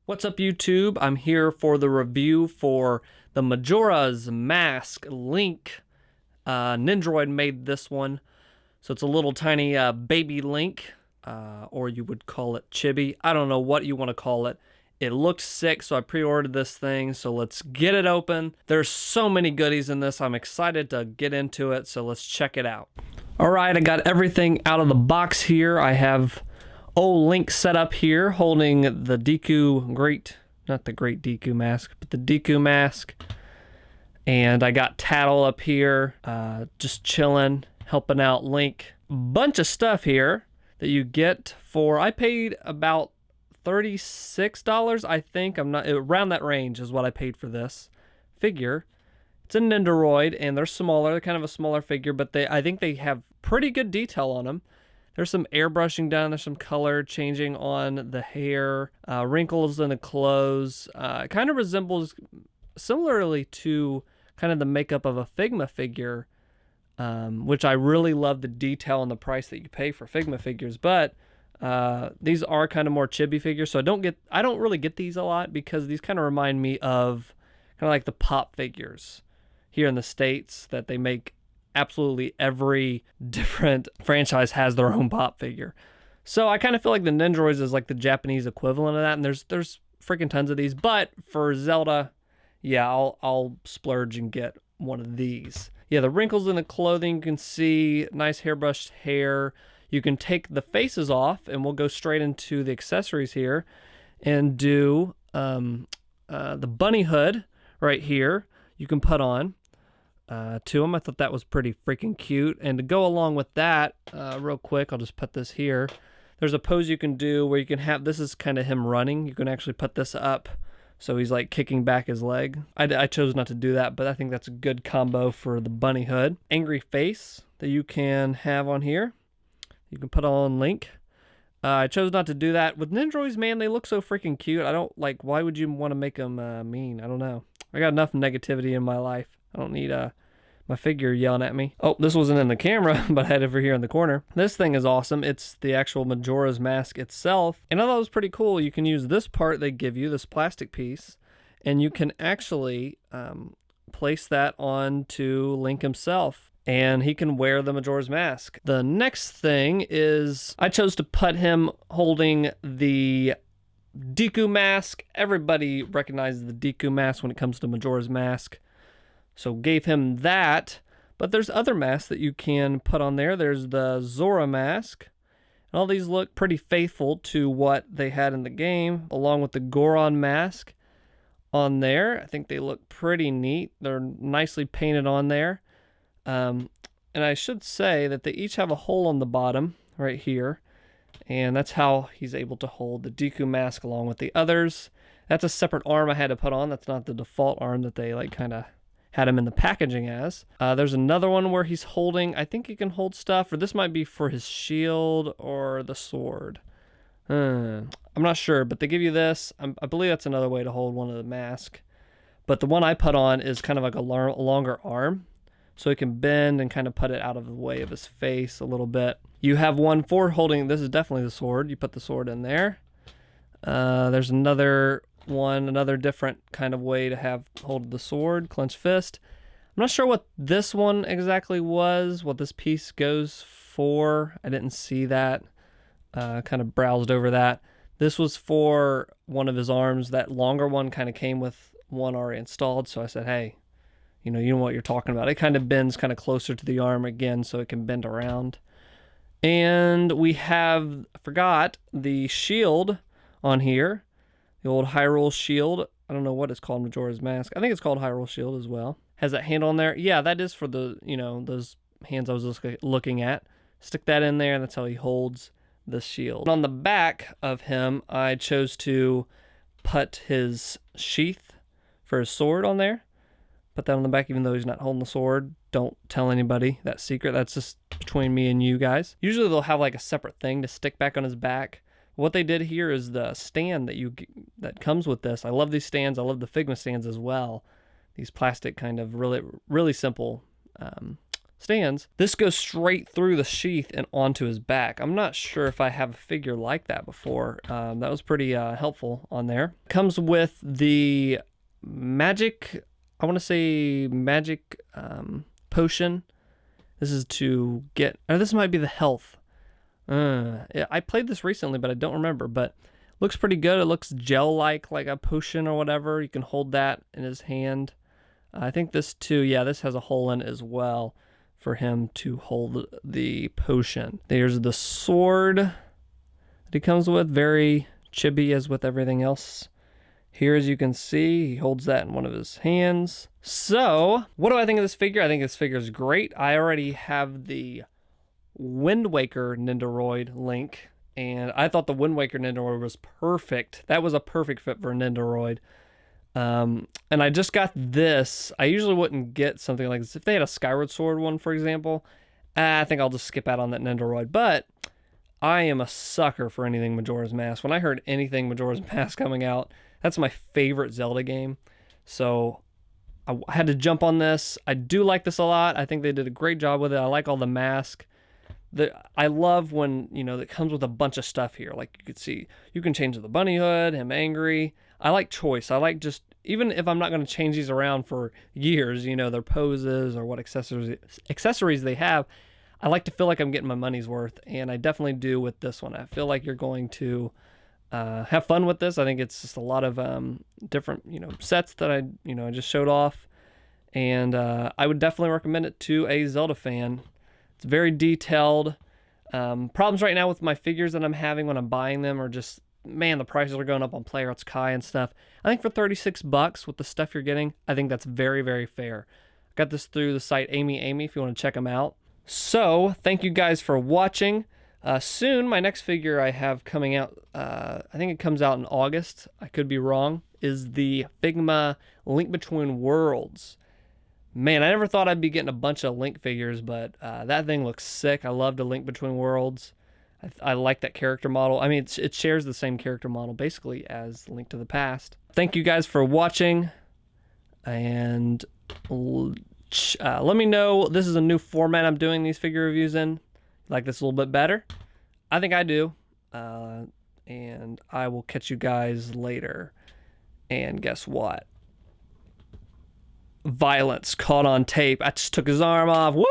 What's up, YouTube? I'm here for the review for the Majora'S mask Link. Nendoroid made this one. So it's a little tiny baby Link, or you would call it Chibi. I don't know what you want to call it. It looks sick, so I pre-ordered this thing. So let's get it open. There's so many goodies in this. I'm excited to get into it, so let's check it out. All right, I got everything out of the box here. I have old Link set up here holding the not the Great Deku mask, but the Deku mask. And I got Tattle up here, just chilling, helping out Link. Bunch of stuff here that you get for, I paid about $36, I think. I'm not, around that range is what I paid for this figure. It's a Nendoroid, and they're smaller. They're kind of a smaller figure, but I think they have pretty good detail on them. There's some airbrushing done. There's some color changing on the hair, wrinkles in the clothes. It kind of resembles, similarly to kind of the makeup of a Figma figure, which I really love the detail and the price that you pay for Figma figures. But these are kind of more chibi figures, so I don't really get these a lot because these kind of remind me of kind of like the pop figures here in the States that they make. Absolutely every different franchise has their own pop figure. So I kind of feel like the Nendoroids is like the Japanese equivalent of that, and there's freaking tons of these. But for Zelda, yeah, I'll splurge and get one of these. Yeah, the wrinkles in the clothing, you can see nice hairbrushed hair. You can take the faces off, and we'll go straight into the accessories here and do the bunny hood right here. You can put on to them. I thought that was pretty freaking cute. And to go along with that, real quick, I'll just put this here. There's a pose you can do where you can have, this is kind of him running. You can actually put this up so he's like kicking back his leg. I chose not to do that, but I think that's a good combo for the bunny hood. Angry face that you can have on here. You can put on Link. I chose not to do that. With Nendoroids, man, they look so freaking cute. I don't like, why would you want to make them mean? I don't know. I got enough negativity in my life. I don't need my figure yelling at me. Oh, this wasn't in the camera, but I had it over here in the corner. This thing is awesome. It's the actual Majora'S mask itself. And I thought it was pretty cool. You can use this part they give you, this plastic piece, and you can actually place that onto Link himself, and he can wear the Majora'S mask. The next thing is I chose to put him holding the Deku mask. Everybody recognizes the Deku mask when it comes to Majora'S mask. So gave him that, but there's other masks that you can put on there. There's the Zora mask. And all these look pretty faithful to what they had in the game, along with the Goron mask on there. I think they look pretty neat. They're nicely painted on there. And I should say that they each have a hole on the bottom right here. And that's how he's able to hold the Deku mask along with the others. That's a separate arm I had to put on. That's not the default arm that they like kind of had him in the packaging as. There's another one where he's holding, I think he can hold stuff, or this might be for his shield or the sword. I'm not sure, but they give you this. I believe that's another way to hold one of the masks. But the one I put on is kind of like a longer arm, so he can bend and kind of put it out of the way of his face a little bit. You have one for holding, this is definitely the sword. You put the sword in there. There's another one, another different kind of way to have hold the sword, clenched fist. I'm not sure what this one exactly was, what this piece goes for. I didn't see that. Kind of browsed over that. This was for one of his arms. That longer one kind of came with one already installed, so I said, hey, you know what you're talking about. It kind of bends kind of closer to the arm again so it can bend around. And we have, I forgot, the shield on here. The old Hyrule shield. I don't know what it's called, Majora'S mask. I think it's called Hyrule shield as well. Has that handle on there? Yeah, that is for the, those hands I was looking at. Stick that in there, and that's how he holds the shield. And on the back of him, I chose to put his sheath for his sword on there. Put that on the back, even though he's not holding the sword. Don't tell anybody that secret. That's just between me and you guys. Usually they'll have like a separate thing to stick back on his back. What they did here is the stand that comes with this. I love these stands. I love the Figma stands as well. These plastic kind of really simple stands, this goes straight through the sheath and onto his back. I'm not sure if I have a figure like that before. That was pretty helpful on there. Comes with the magic, I want to say magic potion. This is to get, or this might be the health. Yeah, I played this recently, but I don't remember. But looks pretty good. It looks gel-like, like a potion or whatever. You can hold that in his hand. I think this too, yeah, this has a hole in it as well for him to hold the potion. There's the sword that he comes with, very chibi as with everything else. Here, as you can see, he holds that in one of his hands. So, what do I think of this figure? I think this figure is great. I already have the Wind Waker Nendoroid Link, and I thought the Wind Waker Nendoroid was perfect. That was a perfect fit for a Nendoroid. And I just got this. I usually wouldn't get something like this. If they had a Skyward Sword one, for example, I think I'll just skip out on that Nendoroid. But I am a sucker for anything Majora's Mask. When I heard anything Majora's Mask coming out, that's my favorite Zelda game. So I had to jump on this. I do like this a lot. I think they did a great job with it. I like all the mask. I love when, you know, it comes with a bunch of stuff here. Like you could see, you can change the bunny hood, him angry. I like choice. I like just, even if I'm not going to change these around for years, you know, their poses or what accessories they have, I like to feel like I'm getting my money's worth. And I definitely do with this one. I feel like you're going to have fun with this. I think it's just a lot of different, you know, sets that I just showed off. And I would definitely recommend it to a Zelda fan. It's very detailed. Problems right now with my figures that I'm having when I'm buying them are just, man, the prices are going up on Player Kai and stuff. I think for $36 with the stuff you're getting, I think that's very, very fair. I got this through the site Amy if you want to check them out. So, thank you guys for watching. Soon, my next figure I have coming out, I think it comes out in August, I could be wrong, is the Figma Link Between Worlds. Man, I never thought I'd be getting a bunch of Link figures, but that thing looks sick. I love the Link Between Worlds. I like that character model. I mean, it shares the same character model, basically, as Link to the Past. Thank you guys for watching, and let me know. This is a new format I'm doing these figure reviews in. Like this a little bit better? I think I do. And I will catch you guys later. And guess what? Violence caught on tape. I just took his arm off. Woo!